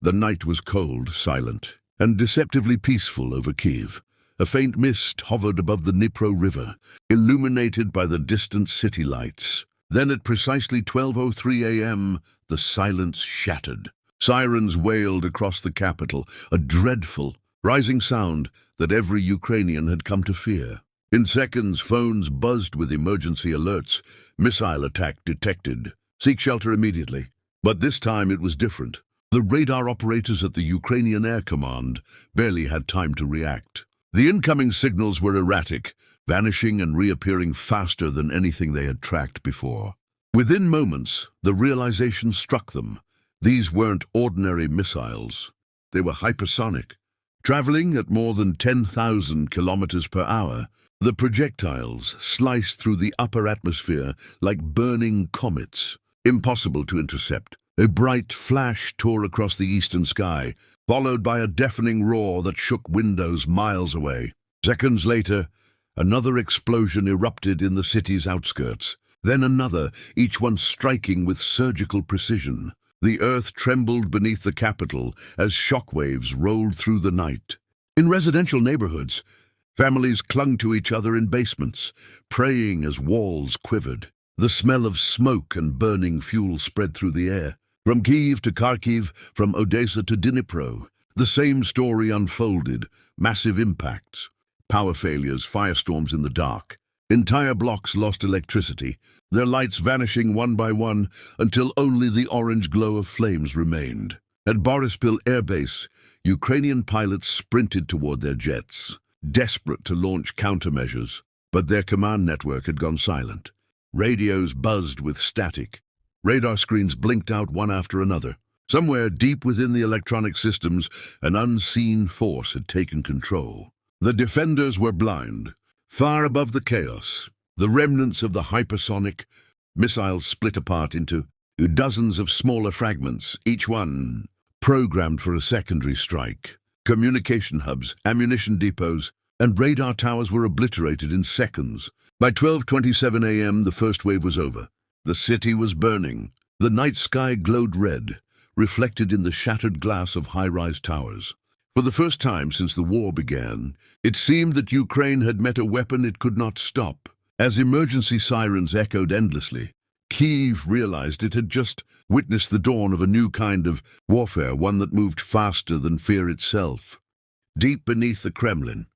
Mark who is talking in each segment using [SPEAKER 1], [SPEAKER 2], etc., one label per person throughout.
[SPEAKER 1] The night was cold, silent, and deceptively peaceful over Kiev. A faint mist hovered above the Dnipro River, illuminated by the distant city lights. Then at precisely 12:03 a.m., the silence shattered. Sirens wailed across the capital, a dreadful, rising sound that every Ukrainian had come to fear. In seconds, phones buzzed with emergency alerts. Missile attack detected. Seek shelter immediately. But this time it was different. The radar operators at the Ukrainian Air Command barely had time to react. The incoming signals were erratic, vanishing and reappearing faster than anything they had tracked before. Within moments, the realization struck them. These weren't ordinary missiles. They were hypersonic. Traveling at more than 10,000 kilometers per hour, the projectiles sliced through the upper atmosphere like burning comets, impossible to intercept. A bright flash tore across the eastern sky, followed by a deafening roar that shook windows miles away. Seconds later, another explosion erupted in the city's outskirts. Then another, each one striking with surgical precision. The earth trembled beneath the capital as shockwaves rolled through the night. In residential neighborhoods, families clung to each other in basements, praying as walls quivered. The smell of smoke and burning fuel spread through the air. From Kyiv to Kharkiv, from Odessa to Dnipro, the same story unfolded: massive impacts, power failures, firestorms in the dark. Entire blocks lost electricity, their lights vanishing one by one until only the orange glow of flames remained. At Borispil Air Base, Ukrainian pilots sprinted toward their jets, desperate to launch countermeasures, but their command network had gone silent. Radios buzzed with static. Radar screens blinked out one after another. Somewhere deep within the electronic systems, an unseen force had taken control. The defenders were blind. Far above the chaos, the remnants of the hypersonic missiles split apart into dozens of smaller fragments, each one programmed for a secondary strike. Communication hubs, ammunition depots, and radar towers were obliterated in seconds. By 12:27 a.m., the first wave was over. The city was burning. The night sky glowed red, reflected in the shattered glass of high-rise towers. For the first time since the war began, it seemed that Ukraine had met a weapon it could not stop. As emergency sirens echoed endlessly, Kyiv realized it had just witnessed the dawn of a new kind of warfare, one that moved faster than fear itself. Deep beneath the Kremlin,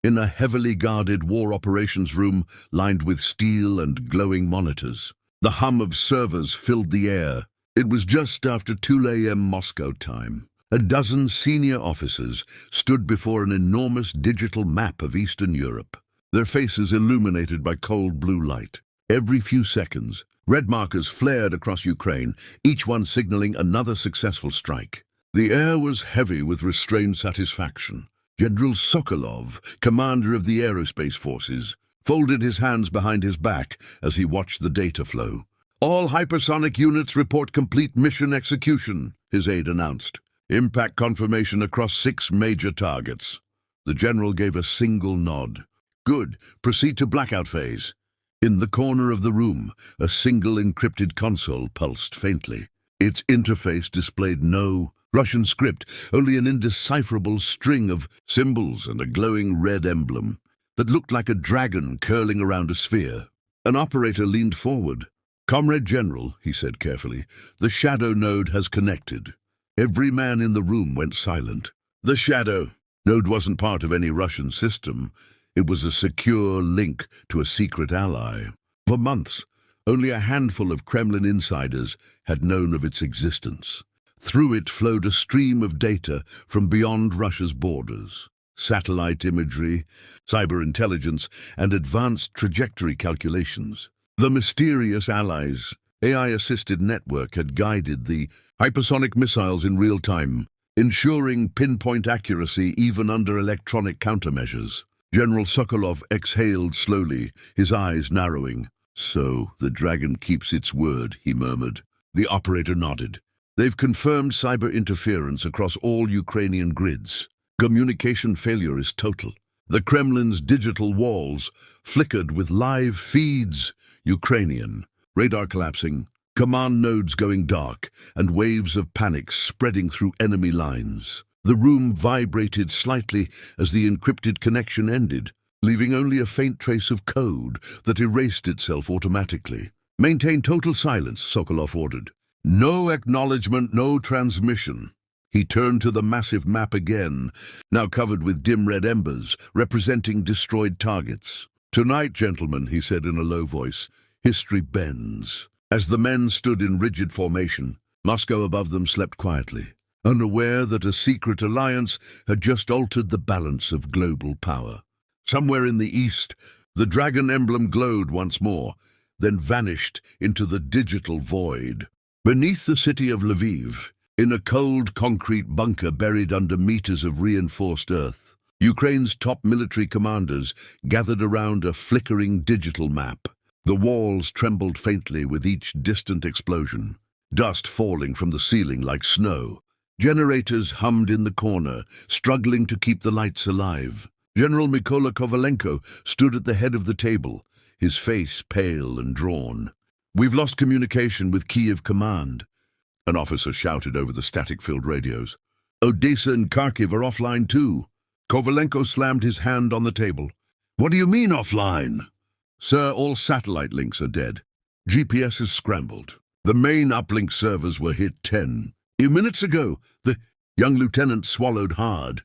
[SPEAKER 1] in a heavily guarded war operations room lined with steel and glowing monitors, the hum of servers filled the air. It was just after 2 a.m. Moscow time. A dozen senior officers stood before an enormous digital map of Eastern Europe, their faces illuminated by cold blue light. Every few seconds, red markers flared across Ukraine, each one signaling another successful strike. The air was heavy with restrained satisfaction. General Sokolov, commander of the aerospace forces, folded his hands behind his back as he watched the data flow. "All hypersonic units report complete mission execution," his aide announced. "Impact confirmation across 6 major targets." The general gave a single nod. "Good. Proceed to blackout phase." In the corner of the room, a single encrypted console pulsed faintly. Its interface displayed no Russian script, only an indecipherable string of symbols and a glowing red emblem that looked like a dragon curling around a sphere. An operator leaned forward. "Comrade General," he said carefully, "the shadow node has connected." Every man in the room went silent. The shadow node wasn't part of any Russian system. It was a secure link to a secret ally. For months, only a handful of Kremlin insiders had known of its existence. Through it flowed a stream of data from beyond Russia's borders. Satellite imagery, cyber intelligence, and advanced trajectory calculations. The mysterious allies' AI-assisted network had guided the hypersonic missiles in real time, ensuring pinpoint accuracy even under electronic countermeasures. General Sokolov exhaled slowly, his eyes narrowing. "So, the dragon keeps its word," he murmured. The operator nodded. "They've confirmed cyber interference across all Ukrainian grids. Communication failure is total. The Kremlin's digital walls flickered with live feeds. Ukrainian. Radar collapsing. Command nodes going dark, and waves of panic spreading through enemy lines. The room vibrated slightly as the encrypted connection ended, leaving only a faint trace of code that erased itself automatically. "Maintain total silence," Sokolov ordered. "No acknowledgement, no transmission." He turned to the massive map again, now covered with dim red embers, representing destroyed targets. "Tonight, gentlemen," he said in a low voice, "history bends." As the men stood in rigid formation, Moscow above them slept quietly, unaware that a secret alliance had just altered the balance of global power. Somewhere in the east, the dragon emblem glowed once more, then vanished into the digital void. Beneath the city of Lviv, in a cold concrete bunker buried under meters of reinforced earth, Ukraine's top military commanders gathered around a flickering digital map. The walls trembled faintly with each distant explosion, dust falling from the ceiling like snow. Generators hummed in the corner, struggling to keep the lights alive. General Mykola Kovalenko stood at the head of the table, his face pale and drawn. "We've lost communication with Kiev command," an officer shouted over the static-filled radios. "Odessa and Kharkiv are offline too." Kovalenko slammed his hand on the table. "What do you mean offline?" "Sir, all satellite links are dead. GPS is scrambled. The main uplink servers were hit 10 minutes ago." The young lieutenant swallowed hard.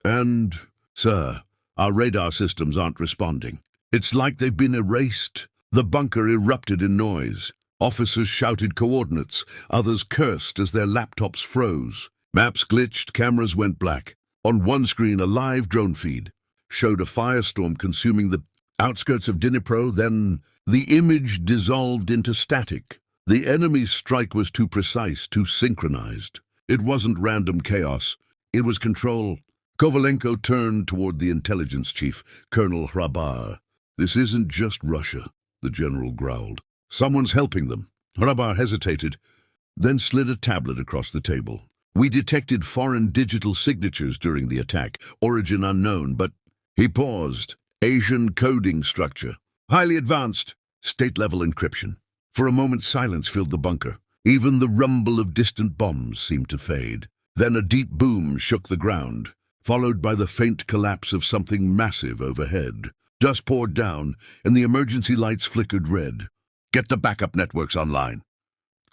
[SPEAKER 1] "And, sir, our radar systems aren't responding. It's like they've been erased." The bunker erupted in noise. Officers shouted coordinates. Others cursed as their laptops froze. Maps glitched, cameras went black. On one screen, a live drone feed showed a firestorm consuming the outskirts of Dnipro, then the image dissolved into static. The enemy's strike was too precise, too synchronized. It wasn't random chaos. It was control. Kovalenko turned toward the intelligence chief, Colonel Hrabar. "This isn't just Russia," the general growled. "Someone's helping them." Hrabar hesitated, then slid a tablet across the table. "We detected foreign digital signatures during the attack, origin unknown, but..." He paused. "Asian coding structure. Highly advanced. State-level encryption." For a moment, silence filled the bunker. Even the rumble of distant bombs seemed to fade. Then a deep boom shook the ground, followed by the faint collapse of something massive overhead. Dust poured down, and the emergency lights flickered red. "Get the backup networks online,"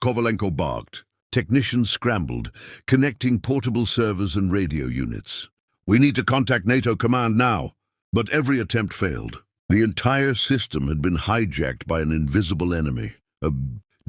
[SPEAKER 1] Kovalenko barked. Technicians scrambled, connecting portable servers and radio units. "We need to contact NATO command now." But every attempt failed. The entire system had been hijacked by an invisible enemy, a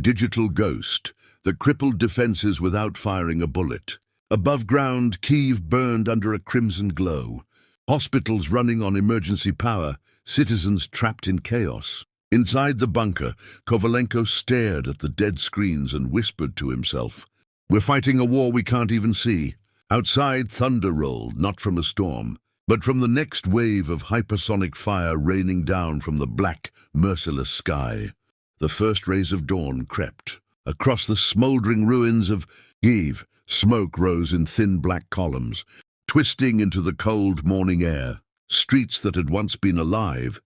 [SPEAKER 1] digital ghost that crippled defenses without firing a bullet. Above ground, Kyiv burned under a crimson glow. Hospitals running on emergency power, citizens trapped in chaos. Inside the bunker, Kovalenko stared at the dead screens and whispered to himself, "We're fighting a war we can't even see." Outside, thunder rolled, not from a storm, but from the next wave of hypersonic fire raining down from the black, merciless sky. The first rays of dawn crept. Across the smoldering ruins of Kyiv, smoke rose in thin black columns, twisting into the cold morning air. Streets that had once been alive,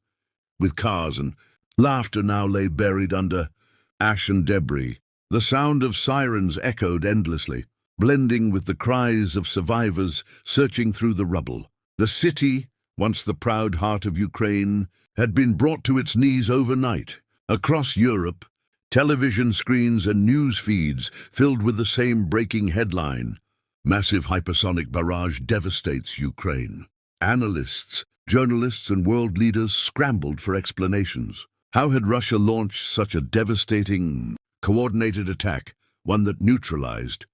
[SPEAKER 1] with cars and laughter, now lay buried under ash and debris. The sound of sirens echoed endlessly, blending with the cries of survivors searching through the rubble. The city, once the proud heart of Ukraine, had been brought to its knees overnight. Across Europe, television screens and news feeds filled with the same breaking headline: "Massive hypersonic barrage devastates Ukraine." Analysts, journalists, and world leaders scrambled for explanations. How had Russia launched such a devastating, coordinated attack, one that neutralized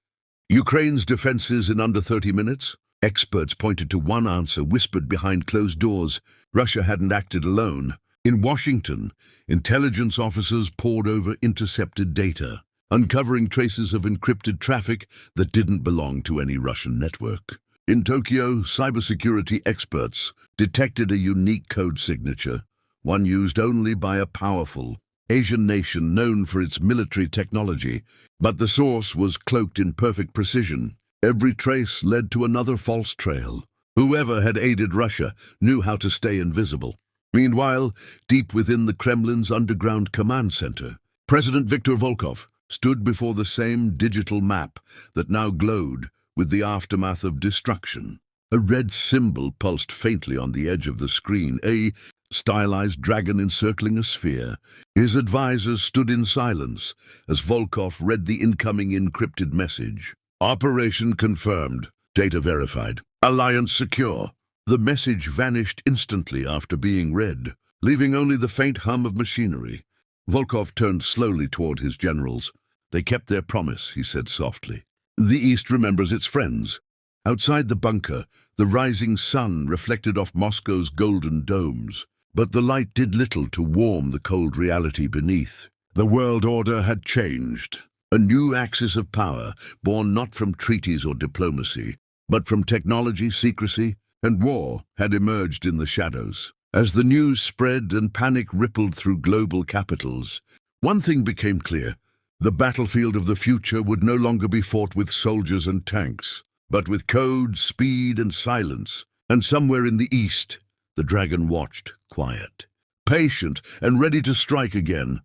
[SPEAKER 1] Ukraine's defenses in under 30 minutes? Experts pointed to one answer whispered behind closed doors: Russia hadn't acted alone. In Washington, intelligence officers pored over intercepted data, uncovering traces of encrypted traffic that didn't belong to any Russian network. In Tokyo, cybersecurity experts detected a unique code signature, one used only by a powerful Asian nation known for its military technology, but the source was cloaked in perfect precision. Every trace led to another false trail. Whoever had aided Russia knew how to stay invisible. Meanwhile, deep within the Kremlin's underground command center, President Viktor Volkov, stood before the same digital map that now glowed with the aftermath of destruction. A red symbol pulsed faintly on the edge of the screen, a stylized dragon encircling a sphere. His advisors stood in silence as Volkov read the incoming encrypted message. Operation confirmed. Data verified. Alliance secure. The message vanished instantly after being read, leaving only the faint hum of machinery. Volkov turned slowly toward his generals. They kept their promise, he said softly. The East remembers its friends. Outside the bunker, the rising sun reflected off Moscow's golden domes, but the light did little to warm the cold reality beneath. The world order had changed. A new axis of power, born not from treaties or diplomacy, but from technology, secrecy, and war, had emerged in the shadows. As the news spread and panic rippled through global capitals, one thing became clear. The battlefield of the future would no longer be fought with soldiers and tanks, but with code, speed, and silence. And somewhere in the east, the dragon watched, quiet, patient, and ready to strike again.